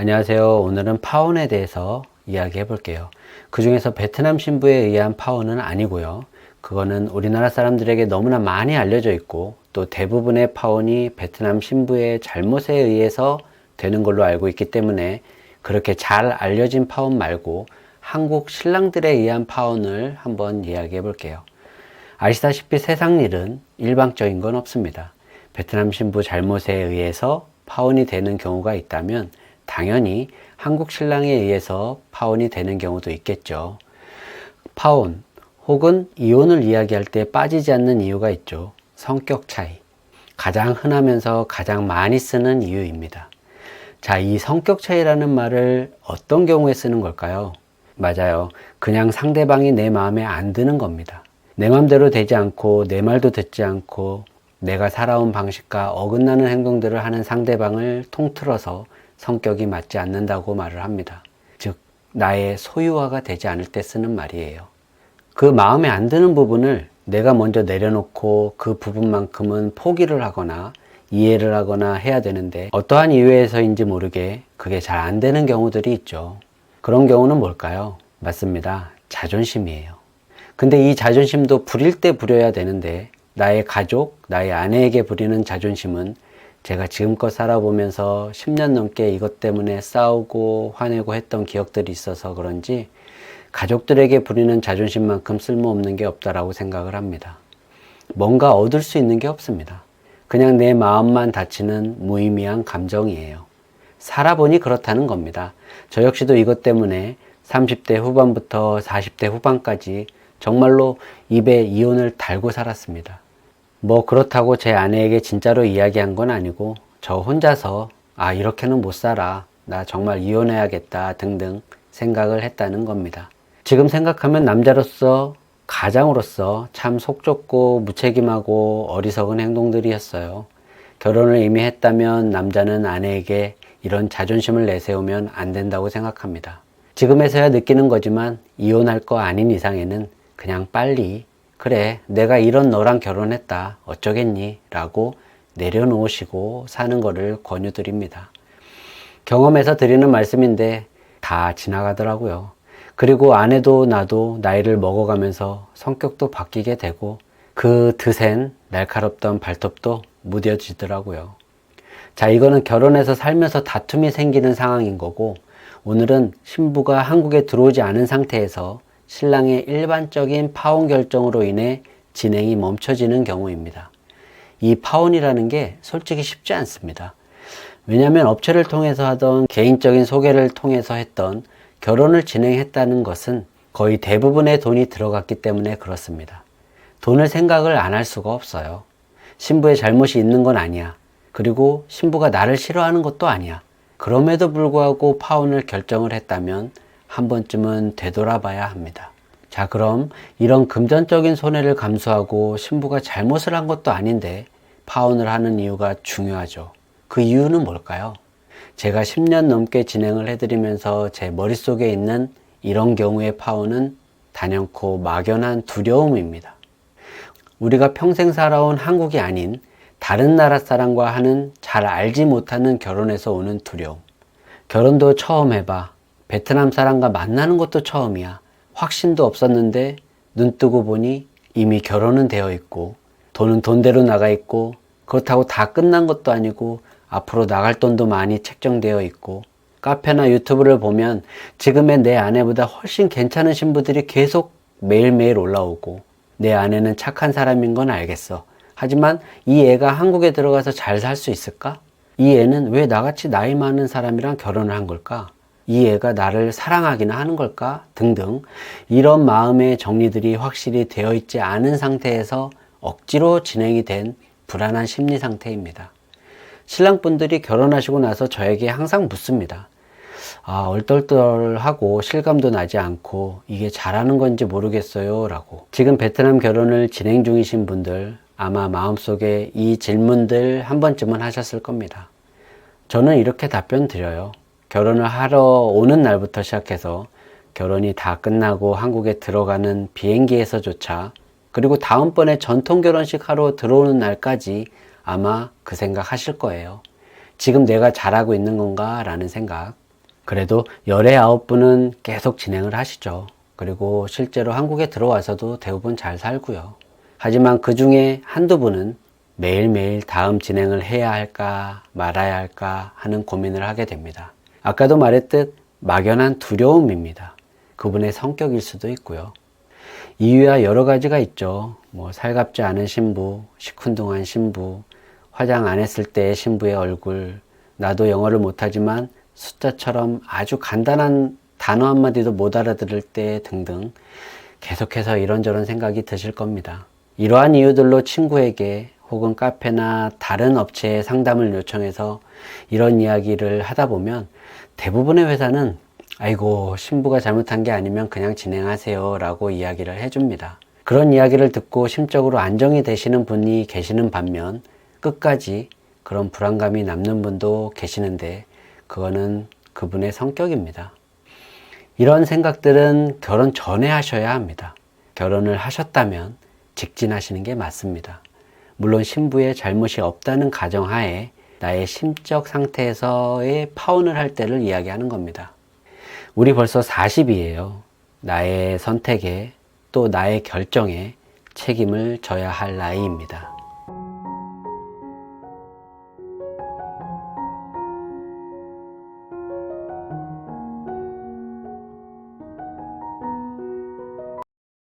안녕하세요. 오늘은 파혼에 대해서 이야기해 볼게요. 그 중에서 베트남 신부에 의한 파혼은 아니고요. 그거는 우리나라 사람들에게 너무나 많이 알려져 있고 또 대부분의 파혼이 베트남 신부의 잘못에 의해서 되는 걸로 알고 있기 때문에 그렇게 잘 알려진 파혼 말고 한국 신랑들에 의한 파혼을 한번 이야기해 볼게요. 아시다시피 세상 일은 일방적인 건 없습니다. 베트남 신부 잘못에 의해서 파혼이 되는 경우가 있다면 당연히 한국 신랑에 의해서 파혼이 되는 경우도 있겠죠. 파혼 혹은 이혼을 이야기할 때 빠지지 않는 이유가 있죠. 성격 차이. 가장 흔하면서 가장 많이 쓰는 이유입니다. 자, 이 성격 차이라는 말을 어떤 경우에 쓰는 걸까요? 맞아요. 그냥 상대방이 내 마음에 안 드는 겁니다. 내 맘대로 되지 않고 내 말도 듣지 않고 내가 살아온 방식과 어긋나는 행동들을 하는 상대방을 통틀어서 성격이 맞지 않는다고 말을 합니다. 즉, 나의 소유화가 되지 않을 때 쓰는 말이에요. 그 마음에 안 드는 부분을 내가 먼저 내려놓고 그 부분만큼은 포기를 하거나 이해를 하거나 해야 되는데 어떠한 이유에서인지 모르게 그게 잘 안 되는 경우들이 있죠. 그런 경우는 뭘까요? 맞습니다. 자존심이에요. 근데 이 자존심도 부릴 때 부려야 되는데 나의 가족, 나의 아내에게 부리는 자존심은 제가 지금껏 살아보면서 10년 넘게 이것 때문에 싸우고 화내고 했던 기억들이 있어서 그런지 가족들에게 부리는 자존심만큼 쓸모없는 게 없다라고 생각을 합니다. 뭔가 얻을 수 있는 게 없습니다. 그냥 내 마음만 다치는 무의미한 감정이에요. 살아보니 그렇다는 겁니다. 저 역시도 이것 때문에 30대 후반부터 40대 후반까지 정말로 입에 이혼을 달고 살았습니다. 뭐 그렇다고 제 아내에게 진짜로 이야기한 건 아니고 저 혼자서 이렇게는 못 살아, 나 정말 이혼해야겠다 등등 생각을 했다는 겁니다. 지금 생각하면 남자로서 가장으로서 참 속 좁고 무책임하고 어리석은 행동들이었어요. 결혼을 이미 했다면 남자는 아내에게 이런 자존심을 내세우면 안 된다고 생각합니다. 지금에서야 느끼는 거지만 이혼할 거 아닌 이상에는 그냥 빨리 그래, 내가 이런 너랑 결혼했다. 어쩌겠니? 라고 내려놓으시고 사는 거를 권유드립니다. 경험에서 드리는 말씀인데 다 지나가더라고요. 그리고 아내도 나도 나이를 먹어가면서 성격도 바뀌게 되고 그 드센 날카롭던 발톱도 무뎌지더라고요. 자, 이거는 결혼해서 살면서 다툼이 생기는 상황인 거고 오늘은 신부가 한국에 들어오지 않은 상태에서 신랑의 일반적인 파혼 결정으로 인해 진행이 멈춰지는 경우입니다. 이 파혼이라는 게 솔직히 쉽지 않습니다. 왜냐하면 업체를 통해서 하던 개인적인 소개를 통해서 했던 결혼을 진행했다는 것은 거의 대부분의 돈이 들어갔기 때문에 그렇습니다. 돈을 생각을 안 할 수가 없어요. 신부의 잘못이 있는 건 아니야. 그리고 신부가 나를 싫어하는 것도 아니야. 그럼에도 불구하고 파혼을 결정을 했다면 한 번쯤은 되돌아봐야 합니다. 자, 그럼 이런 금전적인 손해를 감수하고 신부가 잘못을 한 것도 아닌데 파혼을 하는 이유가 중요하죠. 그 이유는 뭘까요? 제가 10년 넘게 진행을 해드리면서 제 머릿속에 있는 이런 경우의 파혼은 단연코 막연한 두려움입니다. 우리가 평생 살아온 한국이 아닌 다른 나라 사람과 하는 잘 알지 못하는 결혼에서 오는 두려움. 결혼도 처음 해봐. 베트남 사람과 만나는 것도 처음이야. 확신도 없었는데 눈 뜨고 보니 이미 결혼은 되어 있고 돈은 돈대로 나가 있고 그렇다고 다 끝난 것도 아니고 앞으로 나갈 돈도 많이 책정되어 있고 카페나 유튜브를 보면 지금의 내 아내보다 훨씬 괜찮은 신부들이 계속 매일매일 올라오고 내 아내는 착한 사람인 건 알겠어. 하지만 이 애가 한국에 들어가서 잘 살 수 있을까? 이 애는 왜 나같이 나이 많은 사람이랑 결혼을 한 걸까? 이 애가 나를 사랑하기나 하는 걸까? 등등 이런 마음의 정리들이 확실히 되어 있지 않은 상태에서 억지로 진행이 된 불안한 심리 상태입니다. 신랑분들이 결혼하시고 나서 저에게 항상 묻습니다. 얼떨떨하고 실감도 나지 않고 이게 잘하는 건지 모르겠어요 라고. 지금 베트남 결혼을 진행 중이신 분들 아마 마음속에 이 질문들 한 번쯤은 하셨을 겁니다. 저는 이렇게 답변 드려요. 결혼을 하러 오는 날부터 시작해서 결혼이 다 끝나고 한국에 들어가는 비행기에서조차 그리고 다음번에 전통 결혼식 하러 들어오는 날까지 아마 그 생각 하실 거예요. 지금 내가 잘하고 있는 건가? 라는 생각. 그래도 열의 9분은 계속 진행을 하시죠. 그리고 실제로 한국에 들어와서도 대부분 잘 살고요. 하지만 그 중에 한두 분은 매일매일 다음 진행을 해야 할까 말아야 할까 하는 고민을 하게 됩니다. 아까도 말했듯 막연한 두려움입니다. 그분의 성격일 수도 있고요. 이유야 여러 가지가 있죠. 살갑지 않은 신부, 시큰둥한 신부, 화장 안 했을 때의 신부의 얼굴, 나도 영어를 못하지만 숫자처럼 아주 간단한 단어 한마디도 못 알아들을 때 등등 계속해서 이런저런 생각이 드실 겁니다. 이러한 이유들로 친구에게 혹은 카페나 다른 업체에 상담을 요청해서 이런 이야기를 하다 보면 대부분의 회사는 아이고 신부가 잘못한 게 아니면 그냥 진행하세요 라고 이야기를 해줍니다. 그런 이야기를 듣고 심적으로 안정이 되시는 분이 계시는 반면 끝까지 그런 불안감이 남는 분도 계시는데 그거는 그분의 성격입니다. 이런 생각들은 결혼 전에 하셔야 합니다. 결혼을 하셨다면 직진하시는 게 맞습니다. 물론 신부의 잘못이 없다는 가정하에 나의 심적 상태에서의 파혼을 할 때를 이야기하는 겁니다. 우리 벌써 40이에요. 나의 선택에 또 나의 결정에 책임을 져야 할 나이입니다.